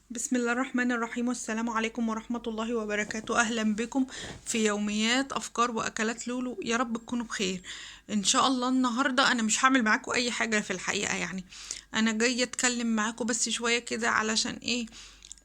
بسم الله الرحمن الرحيم، والسلام عليكم ورحمة الله وبركاته. أهلا بكم في يوميات أفكار وأكلات لولو. يا رب تكونوا بخير إن شاء الله. النهاردة أنا مش هعمل معاكم أي حاجة في الحقيقة، يعني أنا جاية أتكلم معاكم بس شوية كده علشان إيه.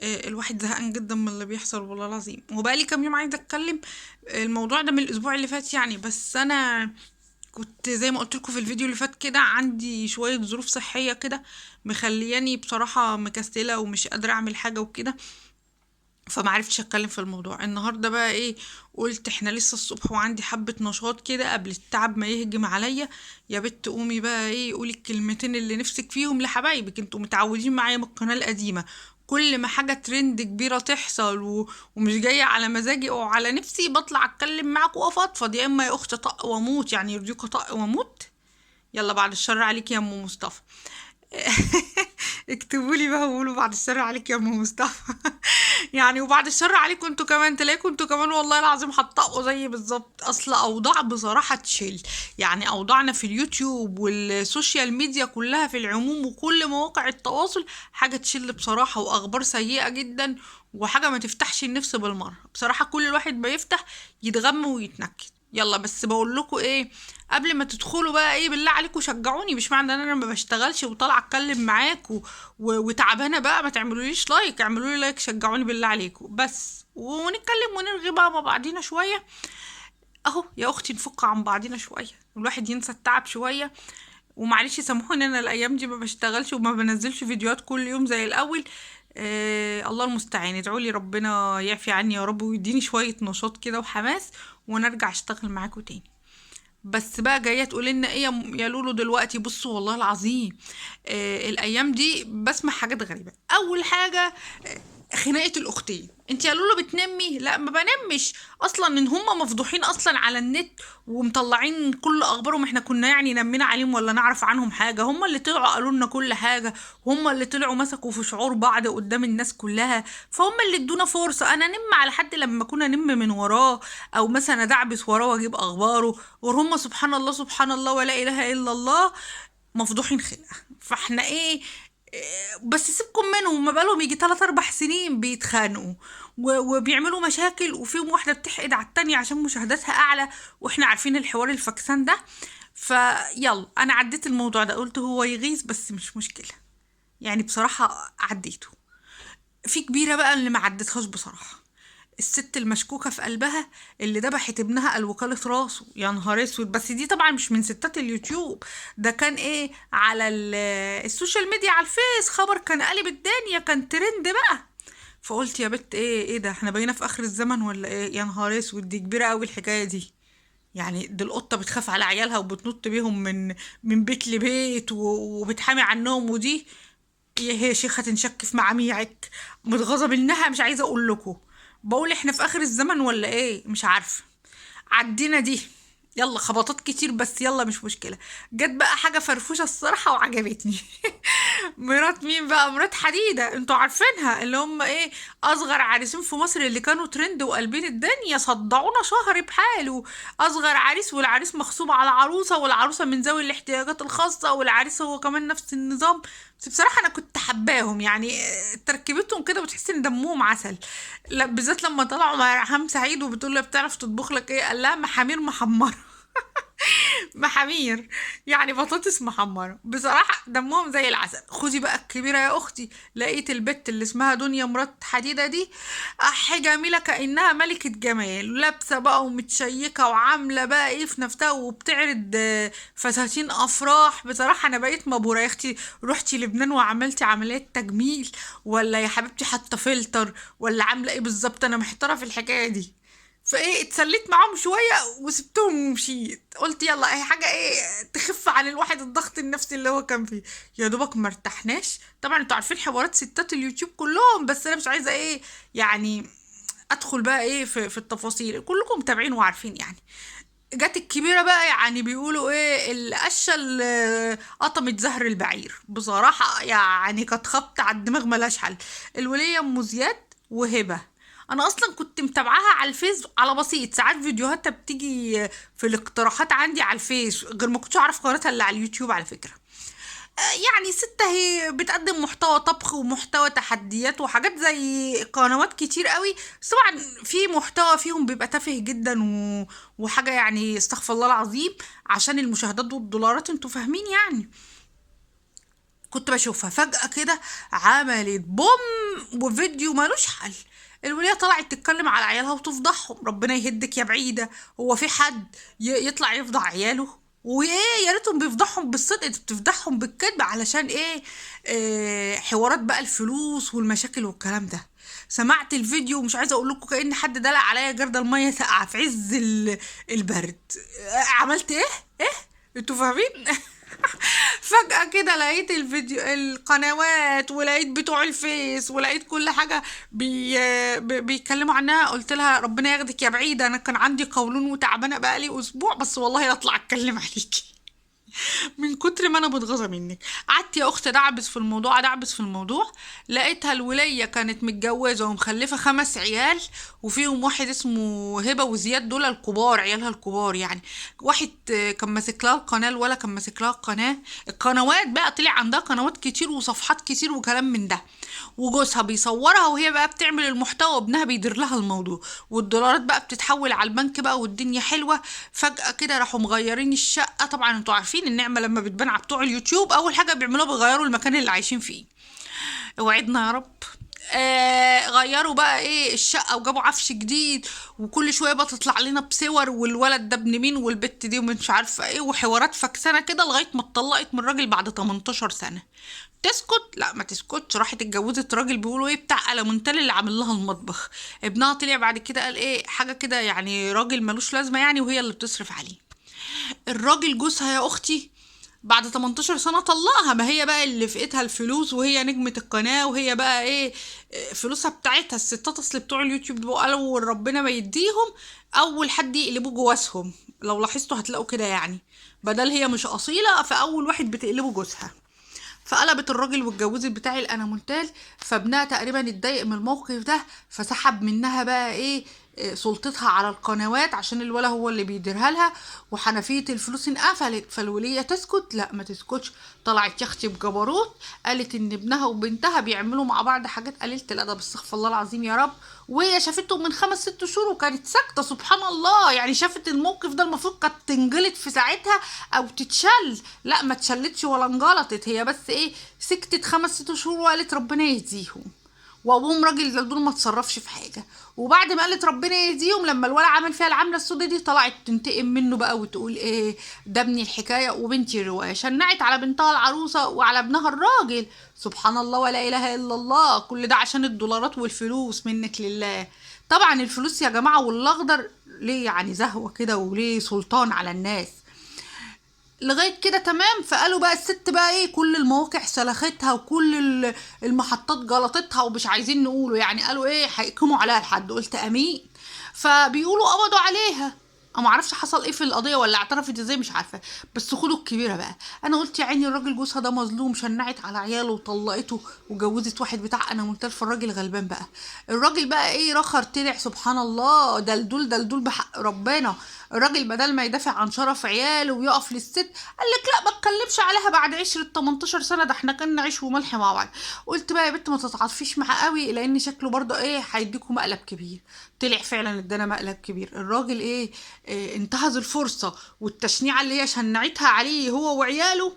الواحد زهقان جدا من اللي بيحصل والله العظيم، وبقالي كام يوم عايزة أتكلم. الموضوع ده من الأسبوع اللي فات يعني، بس أنا كنت زي ما قلت لكم في الفيديو اللي فات كده عندي شوية ظروف صحية كده مخلياني بصراحة مكسلة ومش قادرة اعمل حاجة وكده، فمعرفتش اتكلم في الموضوع. النهاردة بقى ايه، قلت احنا لسه الصبح وعندي حبة نشاط كده قبل التعب ما يهجم عليا. يا بت قومي بقى ايه، قولي الكلمتين اللي نفسك فيهم لحبايبك. انتوا متعودين معايا من القناة القديمة، كل ما حاجة ترند كبيرة تحصل ومش جاية على مزاجي او على نفسي بطلع اتكلم معاكم وافضفض، يا اما يا اخت طق واموت، يعني يرضيكوا طق واموت. يلا بعد الشر عليك يا ام مصطفى. اكتبوا لي بقى وقولوا بعد الشر عليك يا ام مصطفى. يعني وبعد الشر عليكم انتوا كمان، تلاقوا انتوا كمان والله العظيم هتطقوا زي بالظبط. اصل اوضاع بصراحه تشيل، يعني اوضاعنا في اليوتيوب والسوشيال ميديا كلها في العموم وكل مواقع التواصل حاجه تشيل بصراحه، واخبار سيئه جدا، وحاجه ما تفتحش النفس بالمره بصراحه. كل الواحد ما يفتح يتغم ويتنكد. يلا بس بقول لكم ايه، قبل ما تدخلوا بقى ايه بالله عليكم شجعوني. مش معنى ان انا ما بشتغلش وطالعه اتكلم معاك وتعبانه بقى ما تعملوليش لايك، اعملوا لي لايك شجعوني بالله عليكم بس، ونتكلم ونرغي بقى مع بعضينا شويه. اهو يا اختي نفك عن بعضينا شويه، الواحد ينسى التعب شويه. ومعلش سامحوني انا الايام دي ما بشتغلش وما بنزلش فيديوهات كل يوم زي الاول. الله المستعان، ادعوا لي ربنا يعفي عني يا رب ويديني شويه نشاط كده وحماس ونرجع اشتغل معاكم تاني. بس بقى جايه تقول لنا ايه يا لولو دلوقتي؟ بصوا والله العظيم الايام دي بسمع حاجات غريبه. اول حاجه خناقه الاختين. انت يا لولو بتنمي؟ لا ما بنمش اصلا، ان هم مفضوحين اصلا على النت ومطلعين كل اخبارهم. احنا كنا يعني نمينا عليهم ولا نعرف عنهم حاجه؟ هم اللي طلعوا قالوا لنا كل حاجه، هم اللي طلعوا مسكوا في شعور بعض قدام الناس كلها، فهم اللي ادونا فرصه. انا نم على حد لما كنا نم من وراه، او مثلا ادعبس وراه واجيب اخباره، وهم سبحان الله سبحان الله ولا اله الا الله مفضوحين خلقه. فاحنا ايه؟ بس سيبكم منهم، ما بقالهم يجي 3 4 سنين بيتخانقوا وبيعملوا مشاكل، وفيهم واحده بتحقد على التانية عشان مشاهداتها اعلى، واحنا عارفين الحوار الفكسان ده. فيلا انا عديت الموضوع ده، قلت هو يغيظ بس مش مشكله، يعني بصراحه عديته. في كبيره بقى اللي ما عدتهاش بصراحه، الست المشكوكة في قلبها اللي ذبحت ابنها قال وكالة راسه. يا نهار اسود! بس دي طبعا مش من ستات اليوتيوب، ده كان ايه على السوشيال ميديا، على الفيس، خبر كان قالب الدنيا، كان ترند بقى. فقلت يا بت ايه ده، احنا بقينا في اخر الزمن ولا ايه؟ يا نهار اسود، دي كبيرة قوي الحكاية دي. يعني دي القطة بتخاف على عيالها وبتنط بيهم من بيت لبيت وبتحامي عنهم، ودي هي يا شيخة تنشك في معاميعك. متغاظة منها مش عايزة اقول لكم. بقول احنا في اخر الزمن ولا ايه؟ مش عارفة. عدينا دي. يلا خبطات كتير بس يلا مش مشكلة. جت بقى حاجة فرفوشة الصراحة وعجبتني. مرات مين بقى؟ مرات حديدة، انتوا عارفينها، اللي هم ايه، اصغر عريسين في مصر اللي كانوا ترند وقلبين الدنيا، صدعونا شهر بحاله. اصغر عريس، والعريس مغصوب على عروسة، والعروسة من ذوي الاحتياجات الخاصة، والعريس هو كمان نفس النظام. بس بصراحة انا كنت حباهم، يعني تركيبتهم كده بتحس ان دمهم عسل. لا بالذات لما طلعوا مع رحام سعيد وبتقول له بتعرف تطبخ لك ايه، قال لها محامير محمرة. محامير، يعني بطاطس محمرة. بصراحة دمهم زي العسل. خدي بقى الكبيرة يا أختي، لقيت البت اللي اسمها دنيا مرات حديدة دي جميلة كأنها ملكة جمال، لابسة بقى ومتشيكة وعاملة بقى ايه في نفسها، وبتعرض فساتين أفراح. بصراحة أنا بقيت مبهورة. يا أختي روحتي لبنان وعملتي عمليات تجميل، ولا يا حبيبتي حاطة فلتر، ولا عاملة ايه بالظبط؟ أنا محتارة في الحكاية دي. فايه اتسليت معاهم شويه وسبتهم ومشيت، قلت يلا اي حاجه ايه تخف عن الواحد الضغط النفسي اللي هو كان فيه. يا دوبك ما ارتحناش. طبعا انتوا عارفين حوارات ستات اليوتيوب كلهم، بس انا مش عايزه ايه يعني ادخل بقى ايه في التفاصيل، كلكم متابعين وعارفين يعني. جت الكبيرة بقى، يعني بيقولوا ايه، القشة اللي قطمت زهر البعير. بصراحة يعني كانت خبط على الدماغ ملهاش حل. الولية ام زياد وهبة، انا اصلا كنت متابعاها على الفيس على بسيط، ساعات فيديوهاتها بتيجي في الاقتراحات عندي على الفيس، غير ما كنتش اعرف قناتها اللي على اليوتيوب على فكرة. يعني ست هي بتقدم محتوى طبخ ومحتوى تحديات وحاجات زي قنوات كتير قوي، بس طبعا في محتوى فيهم بيبقى تافه جدا وحاجة يعني استغفر الله العظيم عشان المشاهدات والدولارات، انتوا فاهمين يعني. كنت بشوفها فجأة كده عملت بوم وفيديو ملوش حل. الولية طلعت تتكلم على عيالها وتفضحهم، ربنا يهدك يا بعيدة، هو في حد يطلع يفضح عياله؟ وايه يا ريتهم بيفضحهم بالصدق، انت بتفضحهم بالكذب علشان ايه؟ حوارات بقى الفلوس والمشاكل والكلام ده. سمعت الفيديو ومش عايزه اقول لكم كأن حد دلق عليا جردل ميه ساقعه في عز البرد. عملت ايه؟ ايه؟ انتوا فاهمين؟ فجأة كده لقيت الفيديو القنوات، ولقيت بتوع الفيس، ولقيت كل حاجة بيتكلموا عنها. قلت لها ربنا ياخدك يا بعيدة، انا كان عندي قولون وتعبانة بقالي اسبوع، بس والله لا اطلع اتكلم عليكي من كتر ما انا متغاظه منك. قعدت يا اخت ادعبس في الموضوع، ادعبس في الموضوع، لقيتها الوليه كانت متجوزه ومخلفه 5 عيال، وفيهم واحد اسمه هبه وزياد، دول الكبار، عيالها الكبار يعني. واحد كان ماسك لها القناه، ولا كان ماسك لها القناه. القنوات بقى طلع عندها قنوات كتير وصفحات كتير وكلام من ده، وجوزها بيصورها وهي بقى بتعمل المحتوى، وابنها بيدير لها الموضوع، والدولارات بقى بتتحول على البنك بقى، والدنيا حلوة. فجأة كده راحوا مغيرين الشقة. طبعا انتوا عارفين النعمة لما بتبان على بتوع اليوتيوب اول حاجة بيعملوها بيغيروا المكان اللي عايشين فيه. وعدنا يا رب. غيروا بقى ايه الشقة وجابوا عفش جديد، وكل شوية بقى تطلع لنا بصور، والولد ده ابن مين، والبت دي ومش عارفة ايه، وحوارات فكسانة كده لغاية ما اتطلقت من راجل بعد 18 سنة. تسكت؟ لا ما تسكتش، راحت اتجوزت راجل بيقولوا ايه بتاع المونتال اللي عامل لها المطبخ. ابنها طلع بعد كده قال ايه حاجة كده يعني راجل ملوش لازمة يعني، وهي اللي بتصرف عليه. الراجل جوزها يا اختي بعد 18 سنة طلقها، ما هي بقى اللي في ايدها الفلوس، وهي نجمة القناة، وهي بقى ايه فلوسها بتاعتها. الستات اصل بتوع اليوتيوب دول قالوا ربنا ما يديهم اول حد يقلبوا جوازهم، لو لاحظتوا هتلاقوا كده يعني، بدل هي مش اصيلة فاول واحد بتقلبه جوزها. فقلبت الراجل واتجوزت بتاعي الانامونتال. فابنها تقريبا اتضايق من الموقف ده، فسحب منها بقى ايه سلطتها على القنوات عشان الولا هو اللي بيديرها لها، وحنفية الفلوس انقفلت. فالولية تسكت؟ لا ما تسكتش. طلعت يا اختي بجبروت، قالت ان ابنها وبنتها بيعملوا مع بعض حاجات قليلة الادب، استغفر الله العظيم يا رب، وهي شافتهم من 5 6 شهور وكانت ساكتة. سبحان الله، يعني شافت الموقف ده المفروض كانت تنجلط في ساعتها او تتشل، لا ما اتشلتش ولا انجلطت، هي بس ايه سكتت 5 6 شهور وقالت ربنا يهديهم. وابوهم راجل زي دول ما تصرفش في حاجه. وبعد ما قالت ربنا يهديهم، لما الولد عمل فيها العمله السوداء دي طلعت تنتقم منه بقى وتقول ايه ده ابني الحكايه وبنتي الروايه. شنعت على بنتها العروسه وعلى ابنها الراجل. سبحان الله ولا اله الا الله، كل ده عشان الدولارات والفلوس منك لله. طبعا الفلوس يا جماعه والاخضر ليه يعني زهوه كده وليه سلطان على الناس لغايه كده تمام. فقالوا بقى الست بقى ايه كل المواقع سلختها وكل المحطات جلطتها ومش عايزين نقوله يعني، قالوا ايه هيقيموا عليها الحد. قلت امين. فبيقولوا قبضوا عليها، انا ما اعرفش حصل ايه في القضيه ولا اعترفت ازاي مش عارفه، بس خدوا الكبيره بقى. انا قلت يا عيني الراجل جوزها ده مظلوم، شنعت على عياله وطلقته وجوزت واحد بتاع انا منتل، الراجل غلبان بقى. الراجل بقى ايه رخر طلع سبحان الله، دلدول بحق ربنا. الراجل بدل ما يدافع عن شرف عياله ويقف للست قال لك لا ما اتكلمش عليها بعد 18 سنه، ده احنا كنا عيش وملح مع بعض. قلت بقى يا بنت ما تتعاطفيش معاه قوي لان شكله برضه ايه هيديكوا مقلب كبير. طلع فعلا ادانا مقلب كبير. الراجل إيه انتهز الفرصه والتشنيعه اللي هي شنعتها عليه هو وعياله،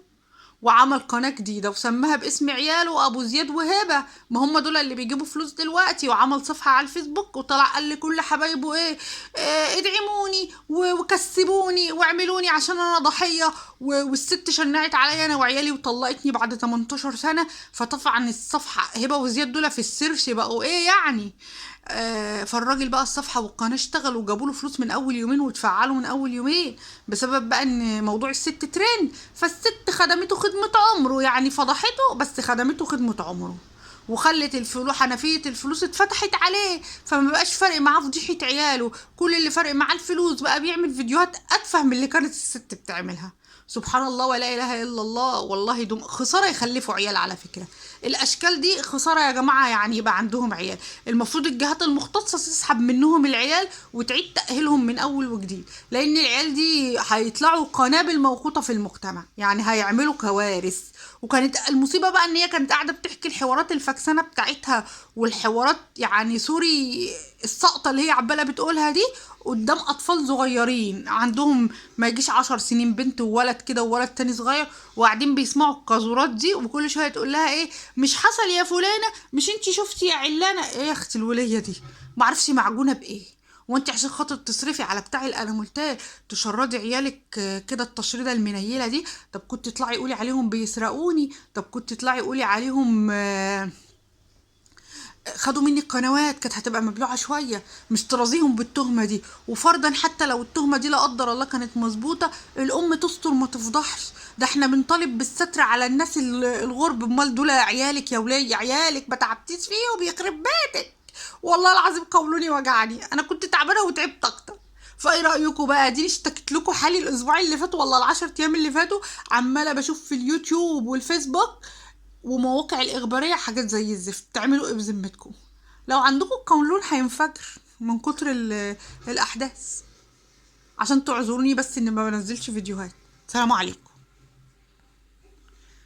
وعمل قناة جديدة وسماها باسم عياله أبو زياد وهبة، ما هم دول اللي بيجيبوا فلوس دلوقتي. وعمل صفحة على الفيسبوك وطلع قال لكل حبايبه ادعموني وكسبوني واعملوني عشان أنا ضحية، والست شنعت عليا أنا وعيالي وطلقتني بعد 18 سنة. فطبعا الصفحة هبة وزياد دول في السيرش بقوا ايه يعني. فالراجل بقى الصفحه والقناه اشتغلوا وجابوا له فلوس من اول يومين واتفعلوا من اول يومين بسبب بقى ان موضوع الست ترند. فالست خدمته خدمه عمره يعني، فضحته بس خدمته خدمه عمره، وخلت الفلوس حنفيه الفلوس اتفتحت عليه. فما بقاش فارق معاه فضيحه عياله، كل اللي فارق معاه الفلوس. بقى بيعمل فيديوهات اتفه من اللي كانت الست بتعملها. سبحان الله ولا اله الا الله. والله دول خساره يخلفوا عيال على فكره. الاشكال دي خساره يا جماعه، يعني يبقى عندهم عيال. المفروض الجهات المختصه تسحب منهم العيال وتعيد تاهيلهم من اول وجديد، لان العيال دي هيطلعوا قنابل موقوته في المجتمع، يعني هيعملوا كوارث. وكانت المصيبه بقى ان هي كانت قاعده بتحكي الحوارات الفكسانه بتاعتها، والحوارات يعني سوري السقطه اللي هي عماله بتقولها دي قدام اطفال صغيرين عندهم ما يجيش 10 سنين، بنت وولد كده وولد تاني صغير، وقاعدين بيسمعوا القاذورات دي، وكل شويه تقول لها ايه مش حصل يا فلانه، مش انتي شفتي يا علانه. ايه يا اختي الوليه دي؟ معرفش معجونه بايه. وانت عشان خاطر تصرفي على بتاع الانامولتال تشردي عيالك كده التشريده المنيله دي؟ طب كنت تطلعي قولي عليهم بيسرقوني، طب كنت تطلعي قولي عليهم خدوا مني القنوات، كانت هتبقى مبلوعة شوية. مش ترازيهم بالتهمة دي. وفرضا حتى لو التهمة دي لا قدر الله كانت مظبوطة، الأم تستر ما تفضحش. ده احنا بنطالب بالستر على الناس الغرب. امال دول عيالك يا ولي، عيالك ما تعبتيش فيهم يخرب بيتك. والله العظيم قولوني وجعني، انا كنت تعبانة وتعبت اكتر. فايه رايكم بقى؟ دي اشتكيت لكم حالي الاسبوعين اللي فاتوا ولا ال10 ايام اللي فاتوا، عماله بشوف في اليوتيوب والفيسبوك ومواقع الإخبارية حاجات زي الزفت. تعملوا ايه بذمتكم؟ لو عندكم قولون هينفجر من كتر الأحداث. عشان تعذروني بس إن ما بنزلش فيديوهات. سلام عليكم.